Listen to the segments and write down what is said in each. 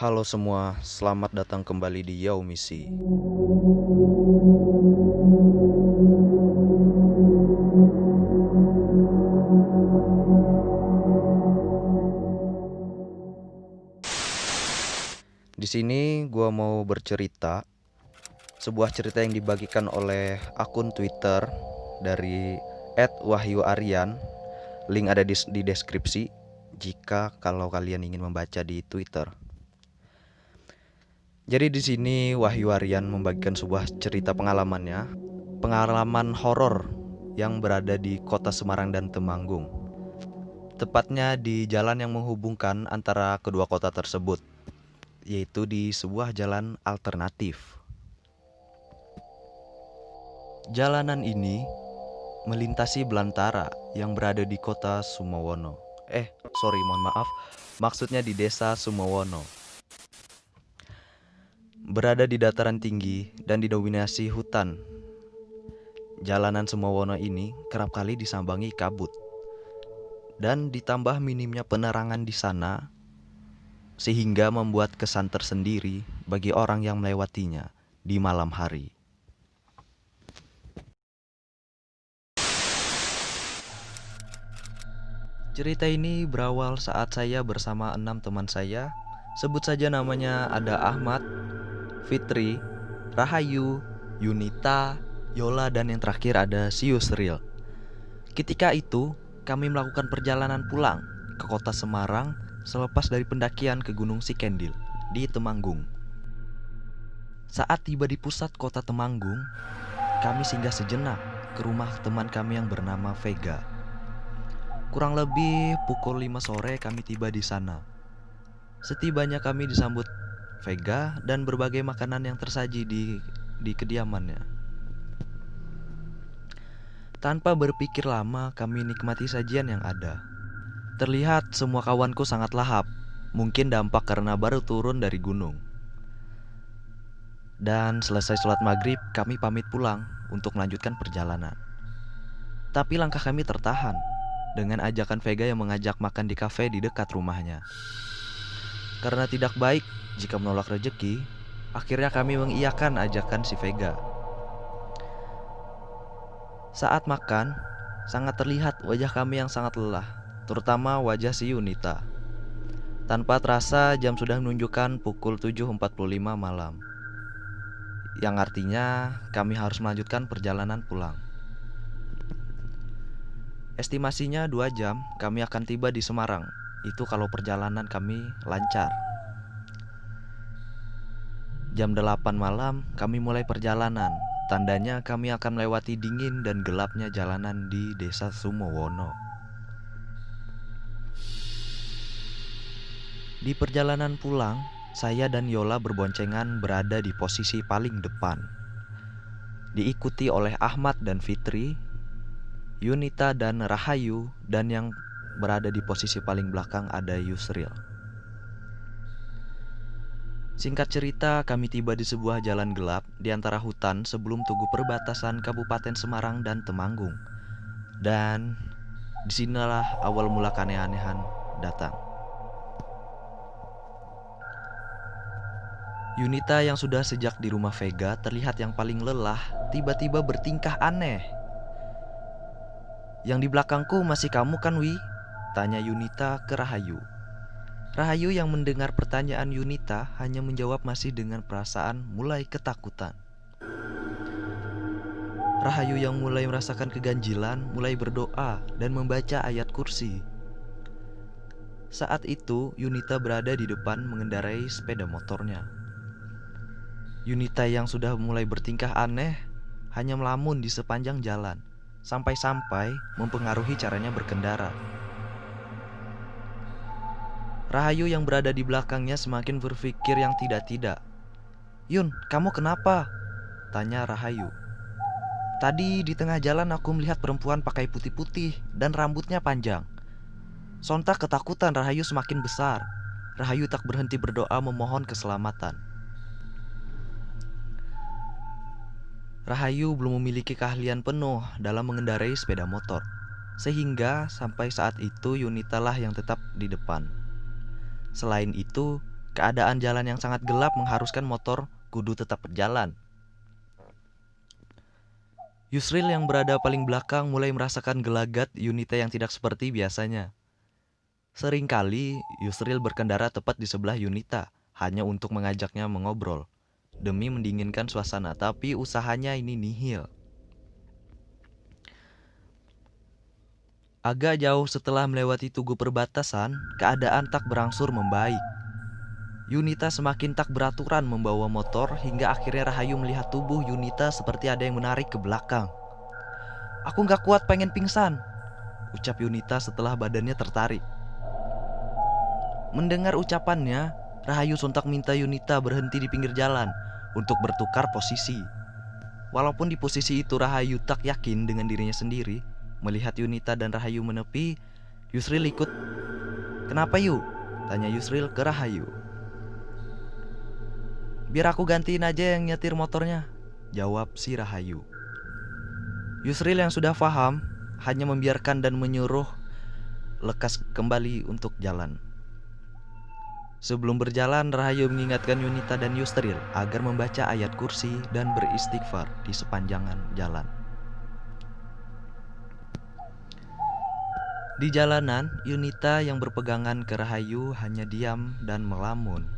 Halo semua, selamat datang kembali di Yau Misi. Di sini gua mau bercerita sebuah cerita yang dibagikan oleh akun Twitter dari @wahyuaryan. Link ada di deskripsi jika kalau kalian ingin membaca di Twitter. Jadi di sini Wahyu Aryan membagikan sebuah cerita pengalamannya, pengalaman horor yang berada di kota Semarang dan Temanggung. Tepatnya di jalan yang menghubungkan antara kedua kota tersebut, yaitu di sebuah jalan alternatif. Jalanan ini melintasi belantara yang berada di kota Sumowono. Mohon maaf, maksudnya di desa Sumowono. Berada di dataran tinggi dan didominasi hutan. Jalanan Sumowono ini kerap kali disambangi kabut. Dan ditambah minimnya penerangan di sana, sehingga membuat kesan tersendiri bagi orang yang melewatinya di malam hari. Cerita ini berawal saat saya bersama 6 teman saya. Sebut saja namanya ada Ahmad, Fitri, Rahayu, Yunita, Yola, dan yang terakhir ada si Yusril. Ketika itu kami melakukan perjalanan pulang ke kota Semarang selepas dari pendakian ke Gunung Sikendil di Temanggung. Saat tiba di pusat kota Temanggung, kami singgah sejenak ke rumah teman kami yang bernama Vega. Kurang lebih pukul 5 sore kami tiba di sana. Setibanya kami disambut Vega dan berbagai makanan yang tersaji di kediamannya. Tanpa berpikir lama, kami nikmati sajian yang ada. Terlihat semua kawanku sangat lahap, mungkin dampak karena baru turun dari gunung. Dan selesai sholat maghrib, kami pamit pulang untuk melanjutkan perjalanan. Tapi langkah kami tertahan dengan ajakan Vega yang mengajak makan di kafe di dekat rumahnya. Karena tidak baik jika menolak rezeki, akhirnya kami mengiyakan ajakan si Vega. Saat makan, sangat terlihat wajah kami yang sangat lelah, terutama wajah si Yunita. Tanpa terasa jam sudah menunjukkan pukul 7.45 malam, yang artinya kami harus melanjutkan perjalanan pulang. Estimasinya 2 jam kami akan tiba di Semarang. Itu kalau perjalanan kami lancar. Jam 8 malam kami mulai perjalanan. Tandanya kami akan melewati dingin dan gelapnya jalanan di desa Sumowono. Di perjalanan pulang, saya dan Yola berboncengan berada di posisi paling depan, diikuti oleh Ahmad dan Fitri, Yunita dan Rahayu, dan yang berada di posisi paling belakang ada Yusril. Singkat cerita, kami tiba di sebuah jalan gelap di antara hutan sebelum tugu perbatasan Kabupaten Semarang dan Temanggung. Dan disinilah awal mula keanehan datang. Yunita yang sudah sejak di rumah Vega terlihat yang paling lelah, tiba-tiba bertingkah aneh. "Yang di belakangku masih kamu kan, Wi?" tanya Yunita ke Rahayu. Rahayu yang mendengar pertanyaan Yunita hanya menjawab masih dengan perasaan mulai ketakutan. Rahayu yang mulai merasakan keganjilan mulai berdoa dan membaca ayat kursi. Saat itu Yunita berada di depan mengendarai sepeda motornya. Yunita yang sudah mulai bertingkah aneh hanya melamun di sepanjang jalan, sampai-sampai mempengaruhi caranya berkendara. Rahayu yang berada di belakangnya semakin berpikir yang tidak-tidak. "Yun, kamu kenapa?" tanya Rahayu. "Tadi di tengah jalan aku melihat perempuan pakai putih-putih dan rambutnya panjang." Sontak ketakutan Rahayu semakin besar. Rahayu tak berhenti berdoa memohon keselamatan. Rahayu belum memiliki keahlian penuh dalam mengendarai sepeda motor, sehingga sampai saat itu Yunita lah yang tetap di depan. Selain itu, Keadaan jalan yang sangat gelap mengharuskan motor kudu tetap berjalan. Yusril yang berada paling belakang mulai merasakan gelagat Yunita yang tidak seperti biasanya. Seringkali Yusril berkendara tepat di sebelah Yunita hanya untuk mengajaknya mengobrol demi mendinginkan suasana, tapi usahanya ini nihil. Agak jauh setelah melewati tugu perbatasan, keadaan tak berangsur membaik. Yunita semakin tak beraturan membawa motor hingga akhirnya Rahayu melihat tubuh Yunita seperti ada yang menarik ke belakang. "Aku gak kuat, pengen pingsan," ucap Yunita setelah badannya tertarik. Mendengar ucapannya, Rahayu sontak minta Yunita berhenti di pinggir jalan untuk bertukar posisi. Walaupun di posisi itu Rahayu tak yakin dengan dirinya sendiri, melihat Yunita dan Rahayu menepi, Yusril ikut. "Kenapa Yu?" tanya Yusril ke Rahayu. "Biar aku gantiin aja yang nyetir motornya," jawab si Rahayu. Yusril yang sudah paham hanya membiarkan dan menyuruh lekas kembali untuk jalan. Sebelum berjalan, Rahayu mengingatkan Yunita dan Yusril agar membaca ayat kursi dan beristighfar di sepanjangan jalan. Di jalanan, Yunita yang berpegangan ke Rahayu hanya diam dan melamun.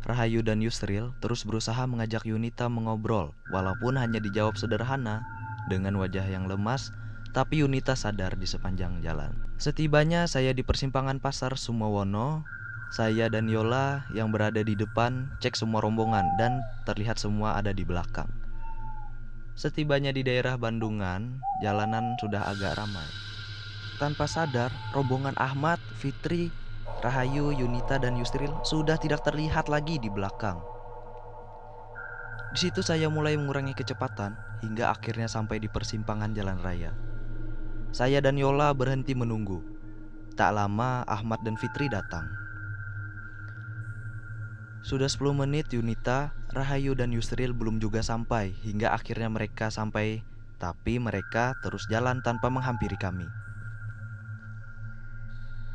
Rahayu dan Yusril terus berusaha mengajak Yunita mengobrol, walaupun hanya dijawab sederhana dengan wajah yang lemas, tapi Yunita sadar di sepanjang jalan. Setibanya saya di persimpangan Pasar Sumowono, saya dan Yola yang berada di depan cek semua rombongan dan terlihat semua ada di belakang. Setibanya di daerah Bandungan, jalanan sudah agak ramai. Tanpa sadar, rombongan Ahmad, Fitri, Rahayu, Yunita, dan Yusril sudah tidak terlihat lagi di belakang. Di situ saya mulai mengurangi kecepatan hingga akhirnya sampai di persimpangan jalan raya. Saya dan Yola berhenti menunggu. Tak lama Ahmad dan Fitri datang. Sudah 10 menit Yunita, Rahayu, dan Yusril belum juga sampai hingga akhirnya mereka sampai, tapi mereka terus jalan tanpa menghampiri kami.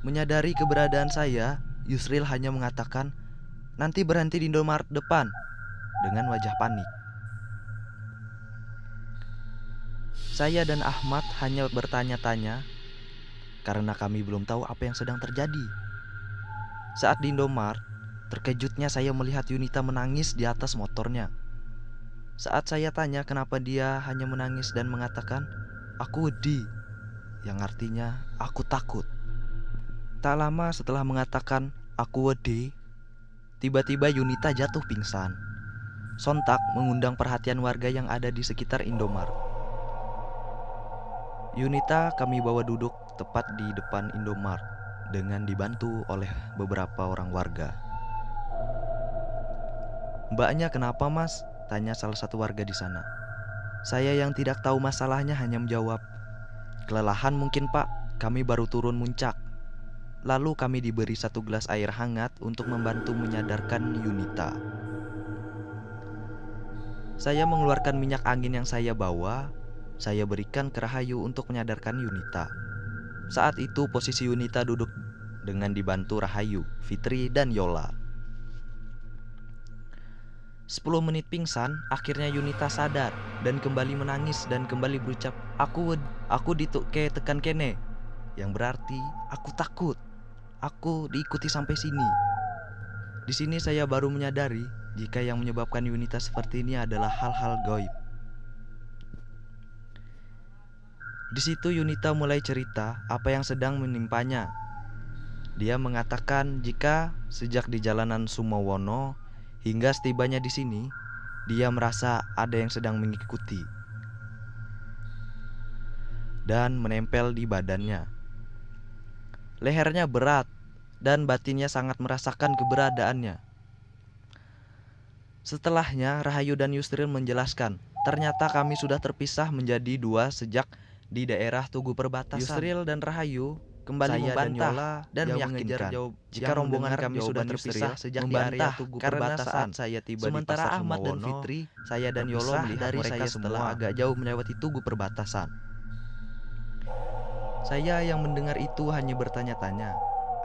Menyadari keberadaan saya, Yusril hanya mengatakan, "Nanti berhenti di Indomaret depan," dengan wajah panik. Saya dan Ahmad hanya bertanya-tanya karena kami belum tahu apa yang sedang terjadi. Saat di Indomaret, terkejutnya saya melihat Yunita menangis di atas motornya. Saat saya tanya kenapa dia hanya menangis dan mengatakan, "Aku wedi," yang artinya aku takut. Tak lama setelah mengatakan "aku wedi", tiba-tiba Yunita jatuh pingsan. Sontak mengundang perhatian warga yang ada di sekitar Indomaret. Yunita kami bawa duduk tepat di depan Indomaret dengan dibantu oleh beberapa orang warga. "Mbaknya kenapa, Mas?" tanya salah satu warga di sana. Saya yang tidak tahu masalahnya hanya menjawab, "Kelelahan mungkin, Pak. Kami baru turun muncak." Lalu kami diberi 1 gelas air hangat untuk membantu menyadarkan Yunita. Saya mengeluarkan minyak angin yang saya bawa. Saya berikan ke Rahayu untuk menyadarkan Yunita. Saat itu posisi Yunita duduk dengan dibantu Rahayu, Fitri, dan Yola. 10 menit pingsan, akhirnya Yunita sadar dan kembali menangis dan kembali berucap, aku dituke tekan kene," yang berarti aku takut. Aku diikuti sampai sini. Di sini saya baru menyadari jika yang menyebabkan Yunita seperti ini adalah hal-hal gaib. Di situ Yunita mulai cerita apa yang sedang menimpanya. Dia mengatakan jika sejak di jalanan Sumowono hingga setibanya di sini, dia merasa ada yang sedang mengikuti dan menempel di badannya. Lehernya berat dan batinnya sangat merasakan keberadaannya. Setelahnya Rahayu dan Yusril menjelaskan, ternyata kami sudah terpisah menjadi 2 sejak di daerah tugu perbatasan. Yusril dan Rahayu kembali membantah dan meyakinkan jika rombongan kami sudah terpisah sejak di area tugu perbatasan. Saya tiba sementara di Pasar Ahmad dan Fitri, saya dan Yola melihat mereka setelah agak jauh melewati tugu perbatasan. Saya yang mendengar itu hanya bertanya-tanya,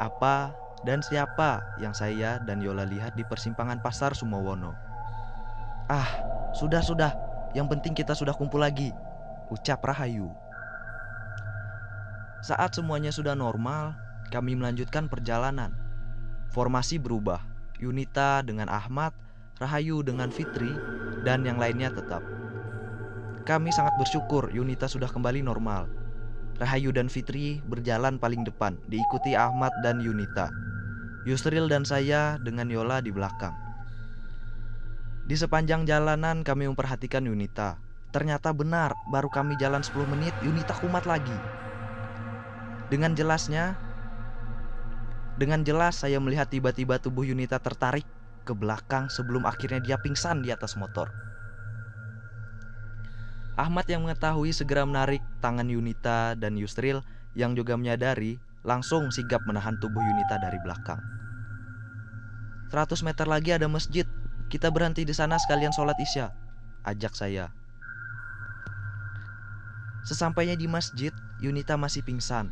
apa Dan siapa yang saya dan Yola lihat di persimpangan pasar Sumowono? "Ah, sudah, yang penting kita sudah kumpul lagi," ucap Rahayu. Saat semuanya sudah normal, kami melanjutkan perjalanan. Formasi berubah, Yunita dengan Ahmad, Rahayu dengan Fitri, dan yang lainnya tetap. Kami sangat bersyukur Yunita sudah kembali normal. Rahayu dan Fitri berjalan paling depan, diikuti Ahmad dan Yunita. Yusril dan saya dengan Yola di belakang. Di sepanjang jalanan kami memperhatikan Yunita. Ternyata benar, baru kami jalan 10 menit, Yunita kumat lagi. Dengan jelas saya melihat tiba-tiba tubuh Yunita tertarik ke belakang sebelum akhirnya dia pingsan di atas motor. Ahmad yang mengetahui segera menarik tangan Yunita, dan Yusril yang juga menyadari langsung sigap menahan tubuh Yunita dari belakang. 100 meter lagi ada masjid, kita berhenti di sana sekalian sholat isya, ajak saya. Sesampainya di masjid, Yunita masih pingsan.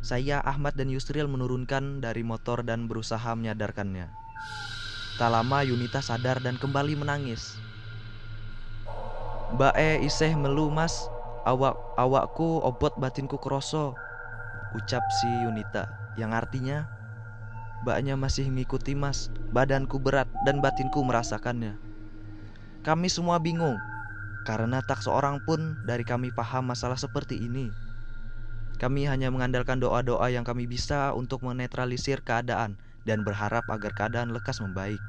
Saya, Ahmad, dan Yusril menurunkan dari motor dan berusaha menyadarkannya. Tak lama Yunita sadar dan kembali menangis. "Mbak iseh melu mas, awakku obot batinku kroso," ucap si Yunita, yang artinya, "Mbaknya masih ngikuti mas, badanku berat dan batinku merasakannya." Kami semua bingung, karena tak seorang pun dari kami paham masalah seperti ini. Kami hanya mengandalkan doa-doa yang kami bisa untuk menetralisir keadaan dan berharap agar keadaan lekas membaik.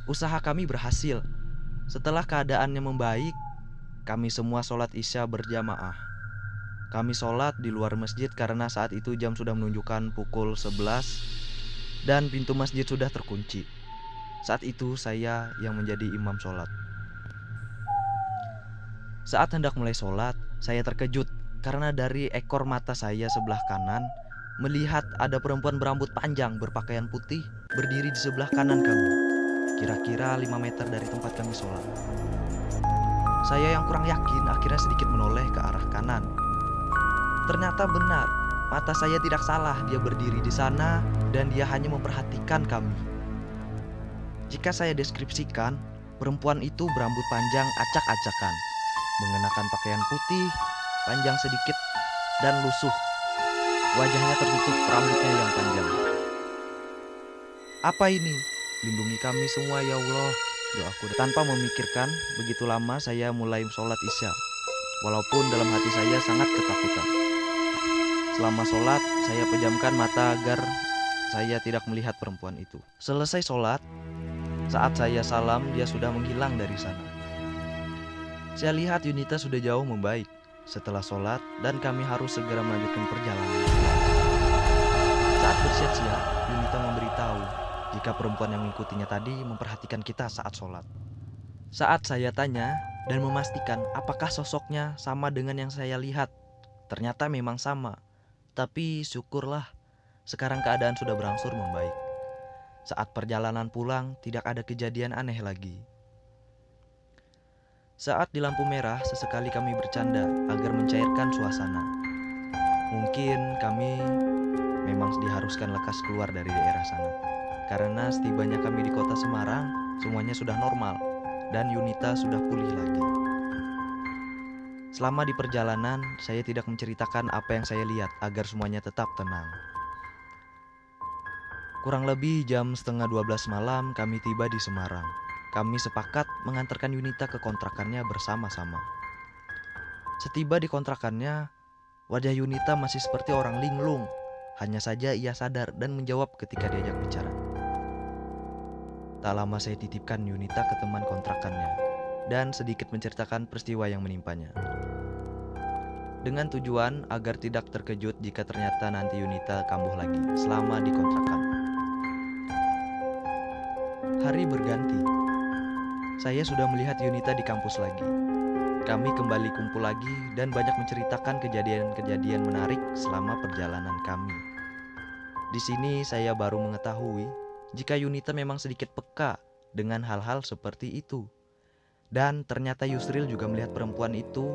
Usaha kami berhasil. Setelah keadaannya membaik, kami semua sholat isya berjamaah. Kami sholat di luar masjid karena saat itu jam sudah menunjukkan pukul 11 dan pintu masjid sudah terkunci. Saat itu saya yang menjadi imam sholat. Saat hendak mulai sholat, saya terkejut karena dari ekor mata saya sebelah kanan melihat ada perempuan berambut panjang berpakaian putih berdiri di sebelah kanan kami, kira-kira 5 meter dari tempat kami sholat. Saya yang kurang yakin akhirnya sedikit menoleh ke arah kanan. Ternyata benar, mata saya tidak salah, dia berdiri di sana dan dia hanya memperhatikan kami. Jika saya deskripsikan, perempuan itu berambut panjang acak-acakan, mengenakan pakaian putih, panjang sedikit, dan lusuh. Wajahnya tertutup rambutnya yang panjang. "Apa ini? Lindungi kami semua ya Allah," doaku. Tanpa memikirkan, begitu lama saya mulai sholat isya, walaupun dalam hati saya sangat ketakutan. Selama sholat, saya pejamkan mata agar saya tidak melihat perempuan itu. Selesai sholat, saat saya salam, dia sudah menghilang dari sana. Saya lihat Yunita sudah jauh membaik setelah sholat dan kami harus segera melanjutkan perjalanan. Saat bersiap-siap, Yunita memberitahu jika perempuan yang mengikutinya tadi memperhatikan kita saat sholat. Saat saya tanya dan memastikan apakah sosoknya sama dengan yang saya lihat, ternyata memang sama. Tapi syukurlah, sekarang keadaan sudah berangsur membaik. Saat perjalanan pulang, tidak ada kejadian aneh lagi. Saat di lampu merah, sesekali kami bercanda agar mencairkan suasana. Mungkin kami memang diharuskan lekas keluar dari daerah sana, karena setibanya kami di kota Semarang, semuanya sudah normal dan Yunita sudah pulih lagi. Selama di perjalanan, saya tidak menceritakan apa yang saya lihat agar semuanya tetap tenang. Kurang lebih jam setengah 12 malam kami tiba di Semarang. Kami sepakat mengantarkan Yunita ke kontrakannya bersama-sama. Setiba di kontrakannya, wajah Yunita masih seperti orang linglung. Hanya saja ia sadar dan menjawab ketika diajak bicara. Tak lama saya titipkan Yunita ke teman kontrakannya dan sedikit menceritakan peristiwa yang menimpanya, dengan tujuan agar tidak terkejut jika ternyata nanti Yunita kambuh lagi selama di kontrakan. Hari berganti. Saya sudah melihat Yunita di kampus lagi. Kami kembali kumpul lagi dan banyak menceritakan kejadian-kejadian menarik selama perjalanan kami. Di sini saya baru mengetahui jika Yunita memang sedikit peka dengan hal-hal seperti itu. Dan ternyata Yusril juga melihat perempuan itu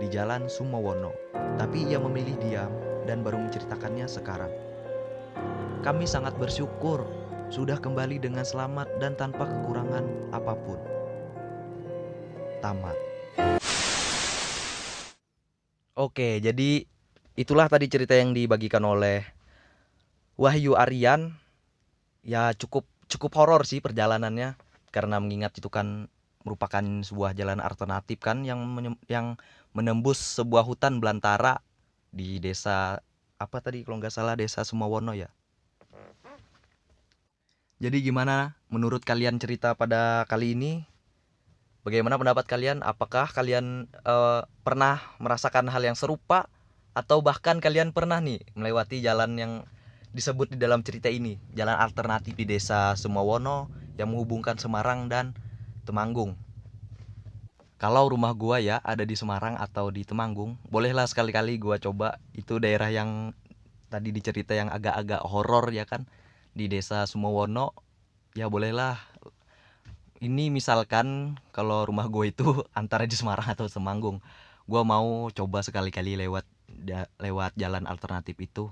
di jalan Sumowono, tapi ia memilih diam dan baru menceritakannya sekarang. Kami sangat bersyukur sudah kembali dengan selamat dan tanpa kekurangan apapun. Tamat. Oke, jadi itulah tadi cerita yang dibagikan oleh Wahyu Aryan. Ya cukup horor sih perjalanannya, karena mengingat itu kan merupakan sebuah jalan alternatif kan yang menembus sebuah hutan belantara di desa apa tadi kalau nggak salah desa Sumawono ya. Jadi gimana menurut kalian cerita pada kali ini? Bagaimana pendapat kalian? Apakah kalian pernah merasakan hal yang serupa, atau bahkan kalian pernah nih melewati jalan yang disebut di dalam cerita ini, jalan alternatif di desa Sumawono yang menghubungkan Semarang dan Temanggung? Kalau rumah gua ya ada di Semarang atau di Temanggung, bolehlah sekali-kali gua coba. Itu daerah yang tadi dicerita yang agak-agak horor ya kan, di desa Sumawono. Ya bolehlah. Ini misalkan kalau rumah gue itu antara di Semarang atau Temanggung, gue mau coba sekali-kali lewat jalan alternatif itu.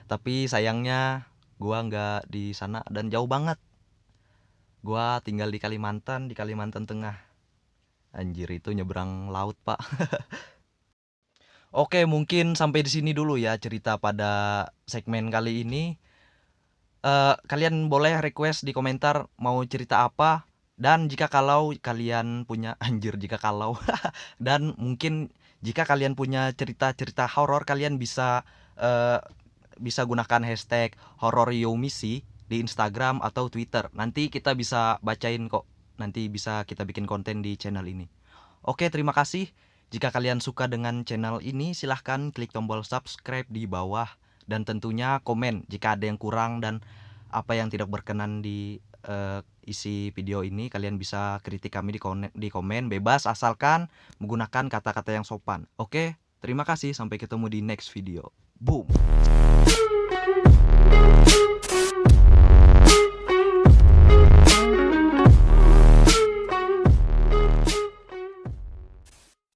Tapi sayangnya gue nggak di sana dan jauh banget. Gue tinggal di Kalimantan Tengah. Anjir, itu nyebrang laut pak. Oke, mungkin sampai di sini dulu ya cerita pada segmen kali ini. Kalian boleh request di komentar mau cerita apa, dan jika kalau kalian punya jika kalau dan mungkin jika kalian punya cerita-cerita horor, kalian bisa gunakan hashtag #horroryomisi di Instagram atau Twitter. Nanti kita bisa bacain kok. Nanti bisa kita bikin konten di channel ini. Oke, terima kasih. Jika kalian suka dengan channel ini, silahkan klik tombol subscribe di bawah. Dan tentunya komen jika ada yang kurang dan apa yang tidak berkenan di isi video ini. Kalian bisa kritik kami di komen bebas, asalkan menggunakan kata-kata yang sopan. Oke, terima kasih. Sampai ketemu di next video. Boom.